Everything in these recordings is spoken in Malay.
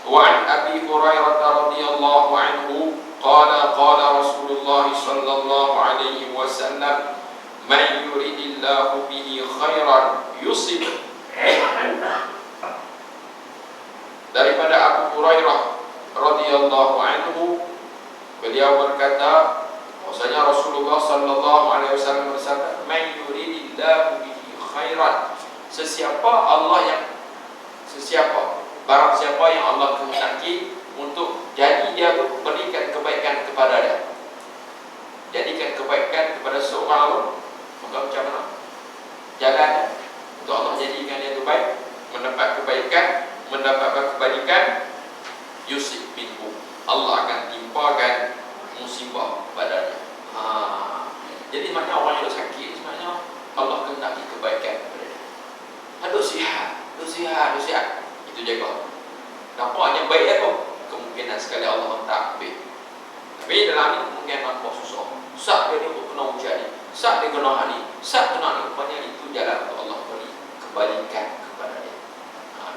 Wa an Abi Hurairah radhiyallahu anhu qala Rasulullah sallallahu alaihi wasallam man yuridillahu bihi khairan yusib. Daripada Abu Hurairah radhiyallahu anhu, beliau berkata bahwasanya Rasulullah sallallahu alaihi wasallam bersabda, man yuridillahu bihi khairan, barang siapa yang Allah kehendaki untuk jadi dia tu berikan kebaikan kepada dia, jadikan kebaikan kepada seorang, maka macam mana jalan untuk Allah jadikan dia tu baik, mendapat kebaikan, mendapatkan kebaikan, yusib minhu, Allah akan timpakan musibah padanya. Jadi maknanya orang yang sakit sebenarnya Allah kehendaki kebaikan kepada dia. Duk sihat, itu jaga. Nampaknya baik apa? Kemungkinan sekali Allah tak ambil. Tapi dalam ini mungkin nampak susah. Sak dia kena ujian ni, sak dia kena hari, sak kena ni. Rupanya itu jalan untuk Allah beri kebaikan kepada dia.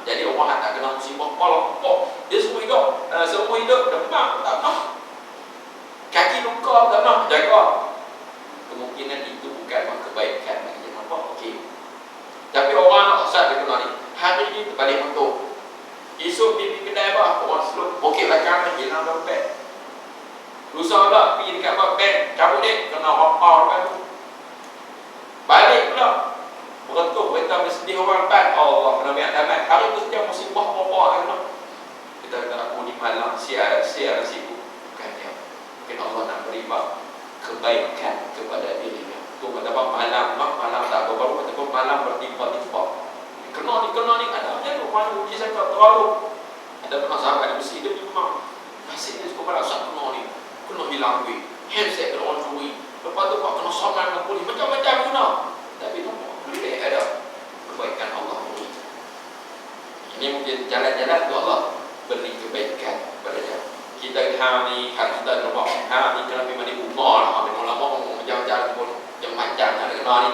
Jadi orang yang tak kena musibah, kalau dia semua hidup demam tak pernah, kaki luka tak pernah jaga, kemungkinan itu bukan kebaikan bagi dia. Nampak? Okey. Tapi orang saat dia kena ni, hari ni terbalik motor, esok pergi kedai apa, orang seluk bokek belakang hilang dompet, lusa pula pergi dekat bank, cabut dek, kena apa kan tu, balik pula berentuk kereta bersedih orang depan, Allah kena biar damai. Hari tu setiap musibah apa-apa akan kena. Kita kata aku ni malam siar sibuk, bukan dia. Mungkin Allah nak beri kebaikan kepada dirinya. Tu kata malam tak baru kata malam bertimpa-timpa. Kena ni ada macam tu, mana uji saya tak terlalu. Ada pernah sahabat yang mesti dia memang nasib dia cukup berat, kena ni, kena hilang duit, handset kena orang curi, lepas tu kena saman dengan polis, macam-macam guna. Tapi nampak boleh ada kebaikan Allah beri. Ini mungkin jalan-jalan untuk Allah beri kebaikan kepada dia. Kita hari kita nampak hari kena memang dibuka lah, memang lama macam-macam pun macam-macam ada kena ni.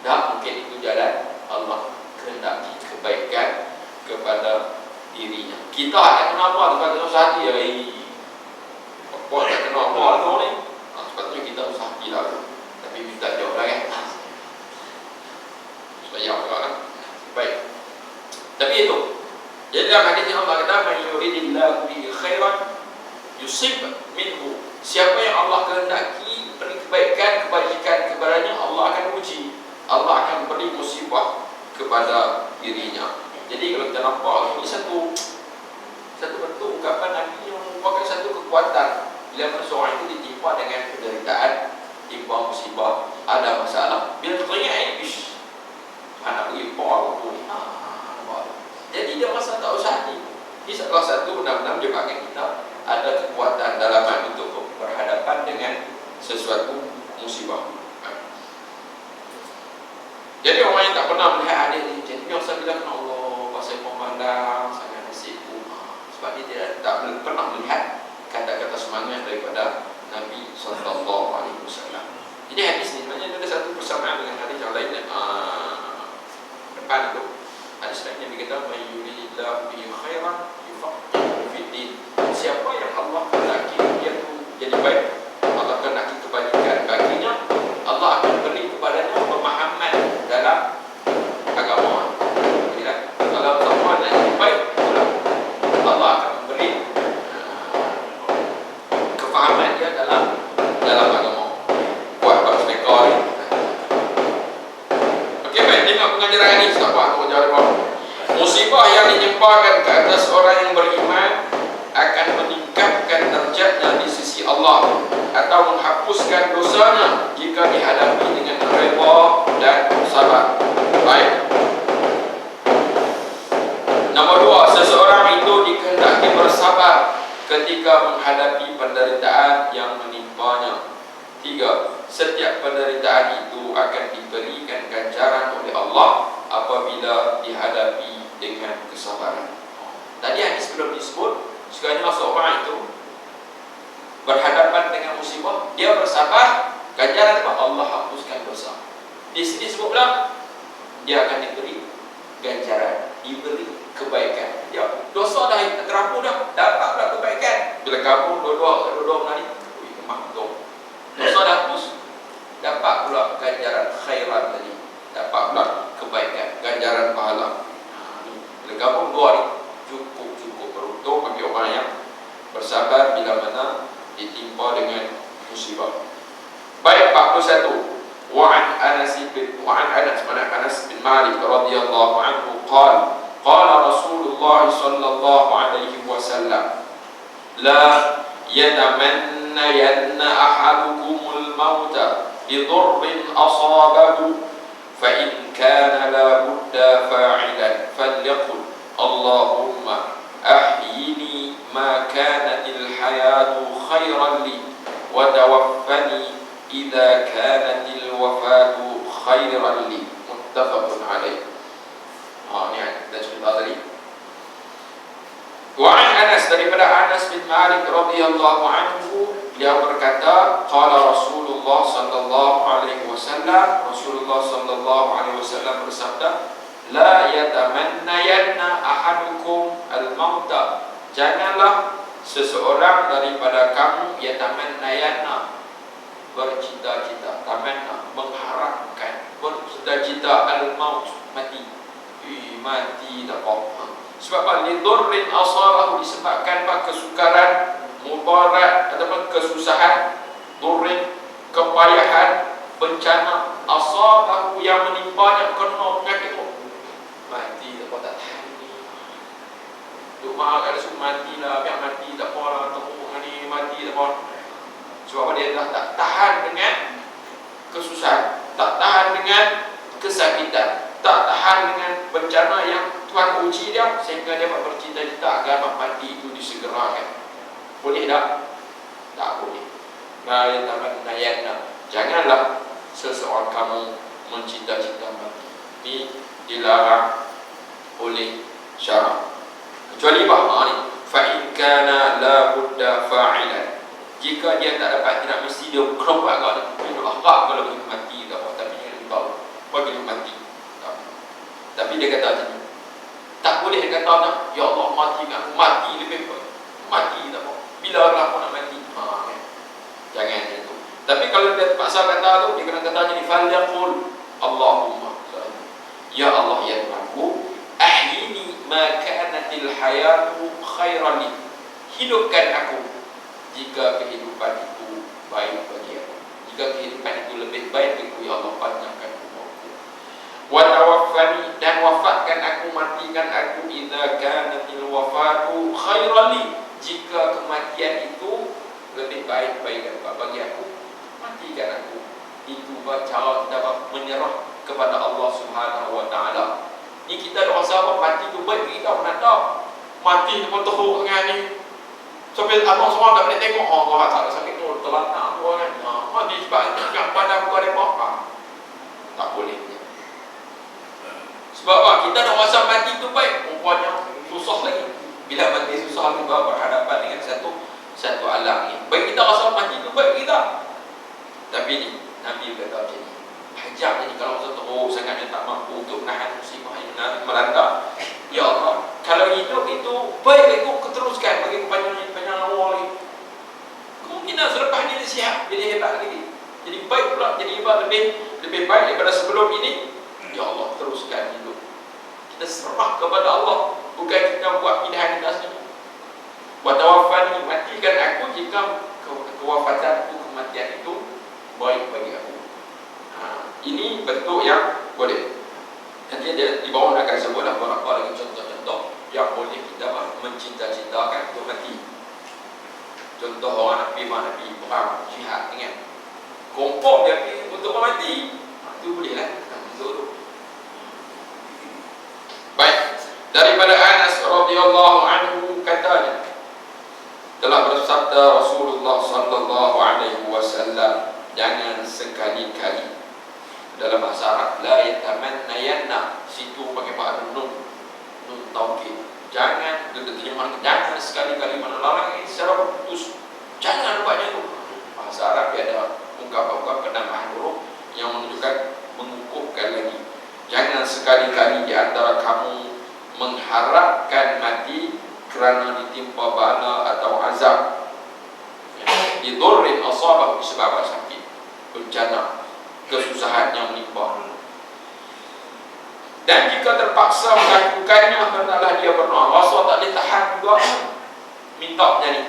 Dah mungkin itu jalan Allah kehendaki kebaikan kepada dirinya. Kita tak kena apa, tu kata usaha hati apa tak kena apa tu ni. Sepatutnya kita usaha hati lah, tapi minta jauh lah kan, supaya apa kan. Baik. Tapi itu, jadi dalam hadis yang Allah kata, man yuridillahu bihi khairan yusib minhu, siapa yang Allah kehendaki beri kebaikan, kebajikan kepadanya, Allah akan uji, Allah akan beri musibah kepada dirinya. Jadi kalau kita nampak ini satu bentuk ungkapan Nabi yang merupakan satu kekuatan. Bila seorang itu ditimpa dengan penderitaan, timpa musibah, ada masalah, bila kita ingat anak beri power tu ni, jadi dia rasa tak usah ni. Ini salah satu benar-benar menyebabkan kita ada kekuatan dalaman untuk berhadapan dengan sesuatu musibah. Jadi orang yang tak pernah melihat hadis ni, jadi biasa bila kena Allah pasal pemandang sangat nasibku, sebab dia tak pernah melihat kata-kata semangat daripada Nabi SAW. Jadi hadis ni sebenarnya ada satu persamaan dengan hadis yang lain. Depan itu hadis lainnya dikatakan man yuridillahu bihi khairan yufaqihuhu fid din, siapa yang Allah kehendaki dia tu jadi baik, Allah kehendaki kebajikan baginya, Allah akan beri kepadanya pemahaman dalam agama. Kalau semua yang baik, Allah akan memberi kefahaman dia dalam agama. Buat mereka ni. Okey, baik, tengok pengajaran ini. Siapa aku jawab apa? Musibah yang ditimpakan ke atas orang yang beriman akan meningkatkan derajatnya di sisi Allah atau menghapuskan dosanya jika dihadapi dengan redha dan sabar. Baik. Nombor 2, seseorang itu dikehendaki bersabar ketika menghadapi penderitaan yang menimpanya. 3, setiap penderitaan itu akan diberikan ganjaran oleh Allah apabila dihadapi dengan kesabaran. Tadi hadis belum disebut, sekiranya seorang itu berhadapan dengan musibah, dia bersabar, ganjaran apa? Allah hapuskan dosa. Di sini sebut pula dia akan diberi ganjaran, diberi kebaikan. Ya, dosa dosa dah terampun dah, dapat pula kebaikan. Bila kamu dua-dua menari, maktum. Dosa dah hapus, dapat pula ganjaran khairat tadi, dapat pula kebaikan, ganjaran pahala. Bila kamu dua ni cukup beruntung bagi orang yang bersabar bila mana ditimpa dengan musibah. Baik, 41. وعن أنس بن مالك رضي الله عنه قال رسول الله صلى الله عليه وسلم لا يتمنين أحدكم الموت بضر أصابه فإن كان لا بد فاعلا فليقل اللهم أحيني ما كانت الحياة خيرا لي وتوفني إذا كانت الوفاة خيرا لي متفق عليه. Ini kita cerita tadi. Wa'an Anas, daripada Anas bin Malik radhiyallahu anhu, beliau berkata, qala Rasulullah sallallahu alaihi wasallam, Rasulullah sallallahu alaihi wasallam bersabda, la yatamannayanna ahadukum al-mauta, janganlah seseorang daripada kamu yatamannayanna, bercita-cita, tamanna, mengharapkan, bercita-cita al-maut, mati. Mati tak apa. Sebab apa? Lidurrin asabahu, disebabkan apa? Kesukaran, mudarat ataupun kesusahan, durrin, kepayahan, bencana, asabahu yang menimpanya, kena penyakit tu. Mati tak apa, tak tahan ni. Duk mahal kalau suruh mati lah, biar mati tak apa lah, tepuk ni mati tak apa. Sebab apa? Dia dah tak tahan dengan kesusahan, tak tahan dengan kesakitan, tak tahan dengan bencana yang Tuhan uji dia, sehingga dia bercita-cita agar mati itu disegerakan. Boleh tak? Tak boleh. Janganlah seseorang kamu mencita-cita mati. Ini dilarang oleh syarak. Kecuali bahawa ni, fa in kana la budda fa'ilan. Jika dia tak dapat, tidak mesti dia kena buat kau ni. Dia harap kalau dia mati tak apa, tapi dia lebih tahu bagi dia mati. Tapi dia kata macam ni, tak boleh dia kata nak, ya Allah matikan aku, mati lebih baik, mati tak apa, bila lah aku nak mati. Kan? Jangan macam tu. Tapi kalau dia terpaksa kata tu, dia kena kata jadi falyaqul Allahumma, ya Allah ya Tuhanku, ahyini ma kanatil hayatu khairan li, hidupkan aku jika kehidupan itu baik bagi aku, jika kehidupan itu lebih baik bagiku, ya Allah panjangkan umurku. Wa tawaffani, dan wafatkan aku, matikan aku, idza kanatil wafatu khairan li, jika kematian itu lebih baik bagi aku, matikan aku. Itu cara kita menyerah kepada Allah Subhanahu wa taala. Ni kita doa sahabat mati tu baik kita nak tahu. Mati pun teruk dengan ni. Sampai abang semua tak boleh tengok, kau rasa sakit tu terlantar kau kan. Mati sebab kat badan kau ada apa? Tak boleh. Sebab apa? Kita nak rasa mati tu baik, rupanya susah lagi. Bila mati susah, kita berhadapan dengan satu alam ni. Baik kita rasa mati tu baik kita. Tapi ni Nabi berkata macam ni. Hajab jadi kalau rasa teruk sangat, tak mampu untuk menahan musibah yang melanda. Ya Allah, kalau hidup itu baik aku teruskan bagi panjang awal lagi. Kemungkinan selepas ni dia sihat, jadi hebat lagi. Jadi baik pula, jadi hebat lebih baik daripada sebelum ini. Ya Allah, teruskan hidup. Kita serah kepada Allah, bukan kita buat pilihan kita sendiri. Wa tawaffani, matikan aku jika kewafatanku, kematian itu baik bagi aku. Ini bentuk yang boleh. Nanti dia di bawah akan sebutlah beberapa lagi contoh-contoh yang boleh kita mencita-citakan untuk mati. Contoh orang nak pergi perang jihad, ingat kompok dia pergi untuk mati, itu boleh lah. Bentuk tu. Baik, daripada Anas radhiyallahu anhu katanya, telah bersabda Rasulullah sallallahu alaihi wasallam, jangan sekali-kali, dalam bahasa Arab la yatamannayanna, situ pakai bahasa nun taukid, jangan jangan sekali-kali, mana larang ini secara putus, jangan buatnya tu. Bahasa Arab dia ada ungkapan penambahan huruf yang menunjukkan mengukuhkan lagi. Jangan sekali-kali di antara kamu mengharapkan mati kerana ditimpa bala atau azab, didurrin asabah, disebabkan sakit, bencana, kesusahan yang menimpa. Dan jika terpaksa melakukannya, hendaklah dia berdoa. Rasa tak boleh tahan juga, minta jadi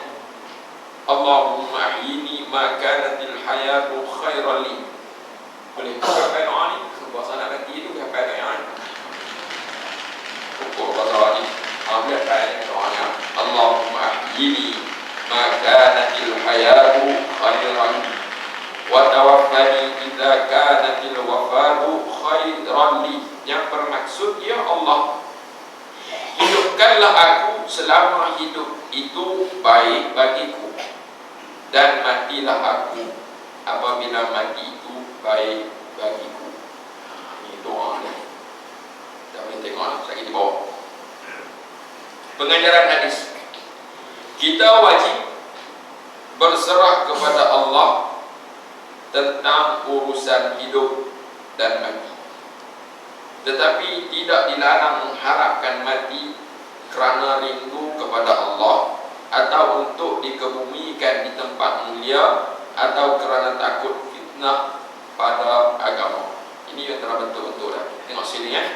Allahumma ahyini ma kanatil hayatu khairan li. Boleh pakai doa ni, puasa nak mati itu pakai doa ni. Pokok bahasa ni, ambil pakai doa ni. Allahumma ahyini ma kanatil hayatu khairan li, wa tawaffani idza kanatil wafatu khairan li. Yang bermaksud, ya Allah, hidupkanlah aku selama hidup itu baik bagiku, dan matilah aku apabila mati itu baik bagiku. Ini doa ni. Kita boleh tengok lagi di bawah. Pengajaran hadis, kita wajib berserah kepada Allah tentang urusan hidup dan mati, tetapi tidak dilarang mengharapkan mati kerana rindu kepada Allah, atau untuk dikebumikan di tempat mulia, atau kerana takut fitnah pada agama. Ini yang telah betul-betul dah. Tengok sini ya.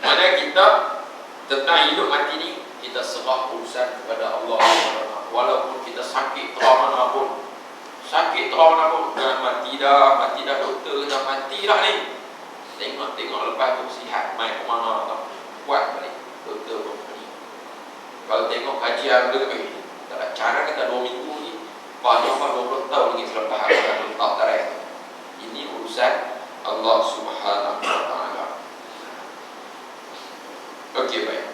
Mana kita tentang hidup mati ni, kita serah urusan kepada Allah. Walaupun kita sakit terlalu mana pun, sakit terlalu mana pun, mati dah doktor dah mati dah ni. Tengok lepas tu sihat, main ke mana tau, buat balik doktor pun ni. Kalau tengok kajian dia, tak ada cara kata 2 minggu ni, banyak 20 tahun lagi selepas aku akan letak tarikh. Ini urusan Allah Subhanahu Wa Taala. Okey, baik.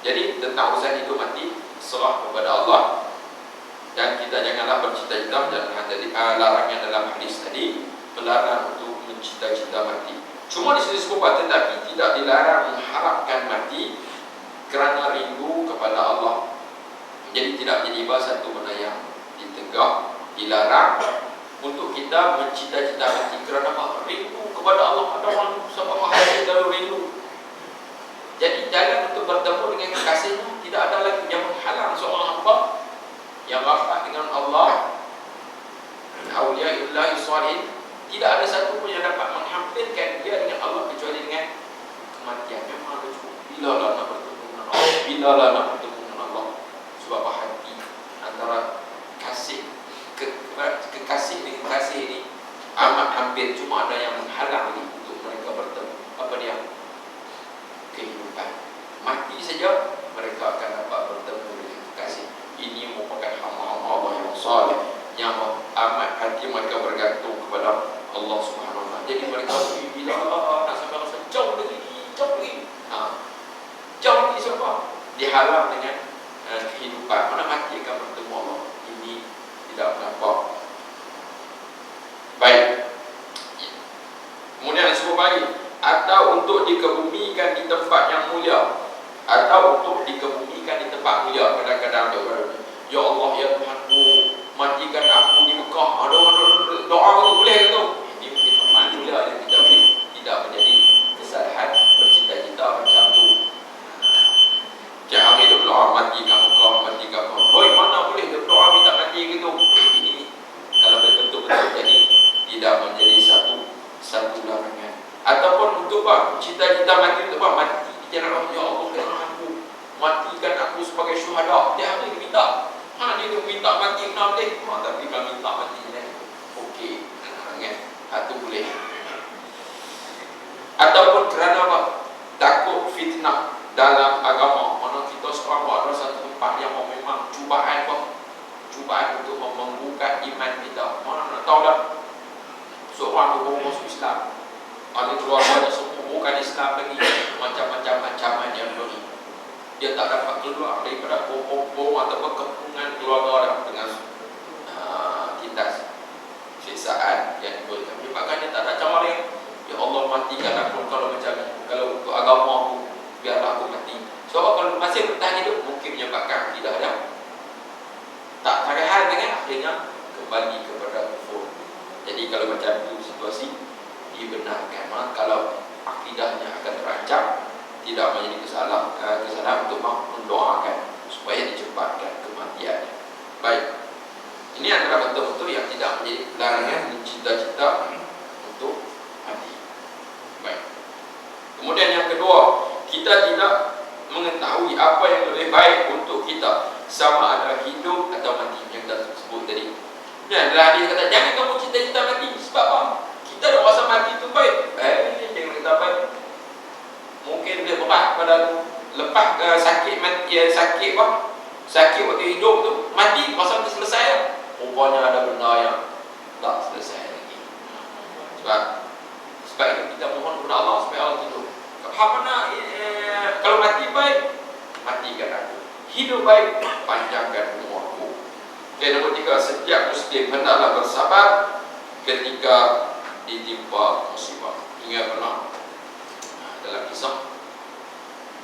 Jadi tentang urusan hidup mati, serah kepada Allah, dan kita janganlah bercita-cita, jangan tadi larangan dalam hadis tadi, melarang untuk mencita-cita mati. Cuma disebut, tetapi tidak dilarang mengharapkan mati kerana rindu kepada Allah. Jadi tidak menjadi satu benda yang ditegak, dilarang untuk kita mencita-cita mati kerana apa? Rindu kepada Allah. Ada orang sebab bahaya kalau rindu. Jadi jalan untuk bertemu dengan kekasihnya, tidak ada lagi yang menghalang seorang hamba yang rapat dengan Allah, awliya'illah salihin. Tidak ada satu pun yang dapat menghampirkan dia dengan Allah kecuali dengan kematian. Memang ada cukup. Bila lah nak bertemu dengan Allah, bila lah nak bertemu dengan Allah. Sebab hati antara kekasih dengan kasih ini amat hampir. Cuma ada yang menghalang ini untuk mereka bertemu. Apa dia? Kehidupan. Mati saja mereka akan dapat bertemu dengan kekasih. Ini merupakan hamba-hamba Allah yang saleh, yang amat hati mereka bergantung kepada Allah Subhanahu Wa Taala. Jadi mereka bila nak sampai rasa jauh lagi, jauh lagi sebab dihalang dengan kehidupan. Mana mati akan bertemu Allah. Ini tidak nampak. Baik. Kemudian disebut lagi, atau untuk dikebumikan di tempat yang mulia, atau untuk dikebumikan di tempat mulia. Kadang-kadang ya Allah, ya Tuhanku, matikan aku di Mekah. Ada doa tu boleh ke tu? Ini mungkin tempat mulia yang kita boleh tidak menjadi kesalahan bercita-cita macam tu. Jangan hidup doa mati kat Mekah, mati kat Mekah. Hoi, mana boleh doa minta mati ke tu? Ini kalau betul-betul jadi tidak menjadi satu larangan. Ataupun untuk apa? Cita-cita mati untuk apa? Mati di jalan Allah. Ya Allah, kerana aku matikan aku sebagai syuhada. Dia ada minta. Dia minta mati kena boleh. Tapi kalau minta mati okey, itu boleh. Ataupun kerana apa? Takut fitnah dalam agama. Mana kita sekarang ada satu tempat yang memang cubaan untuk membuka iman kita. Mana nak tahu dah, seorang tu masuk Islam, ada keluarganya semua bukan Islam lagi, macam-macam ancaman yang diberi. Dia tak dapat keluar daripada bom atau kepungan keluarga dengan tindas siksaan yang diberikan. Menyebabkan dia tak ada cara lain. Ya Allah, matikan aku kalau macam ni. Kalau untuk agama aku, biarlah aku mati. So kalau masih bertahan hidup, mungkin menyebabkan tidak ada, tak tahan dengan akhirnya kembali kepada kufur. Jadi kalau macam itu situasi dibenarkan. Kalau akidahnya akan terancam, tidak menjadi kesalahan untuk mendoakan apa yang lebih baik untuk kita, sama ada hidup atau mati yang kita sebut tadi. Ya, adalah dia kata jangan kamu cita-cita mati. Sebab apa? Kita dah rasa mati itu baik. Jangan kata baik. Mungkin dia berat pada lepas sakit mati, sakit apa? Sakit waktu hidup tu, mati masa tu selesai. Rupanya ada benda yang tak selesai lagi. Sebab itu kita mohon kepada Allah supaya Allah tidur. Kalau mati baik, matikan aku. Hidup baik, panjangkan umurku. Okay, nombor 3, setiap Muslim hendaklah bersabar ketika ditimpa musibah. Ingat pernah dalam kisah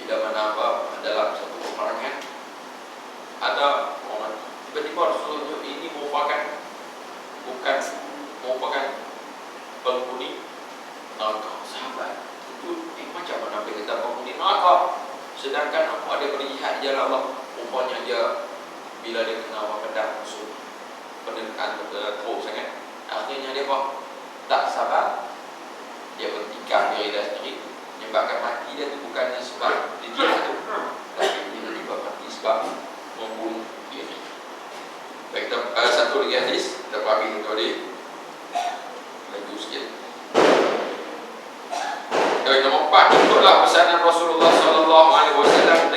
tidak mana apa dalam satu peperangan ada orang tiba-tiba Rasulullah ini merupakan penghuni neraka. Sahabat itu macam mana kita penghuni neraka, sedangkan aku ada berjihad di jalan Allah. Rupanya dia bila dia kena apa pedang musuh, pendekat teruk sangat, akhirnya dia apa? Tak sabar, dia bertikam diri dia sendiri, menyebabkan mati dia tu bukannya sebab dia jihad tu, tapi dia tiba mati sebab membunuh diri. Baik, satu lagi hadis kita pahami tadi laju sikit. Nombor 4, ikutlah pesanan Rasulullah SAW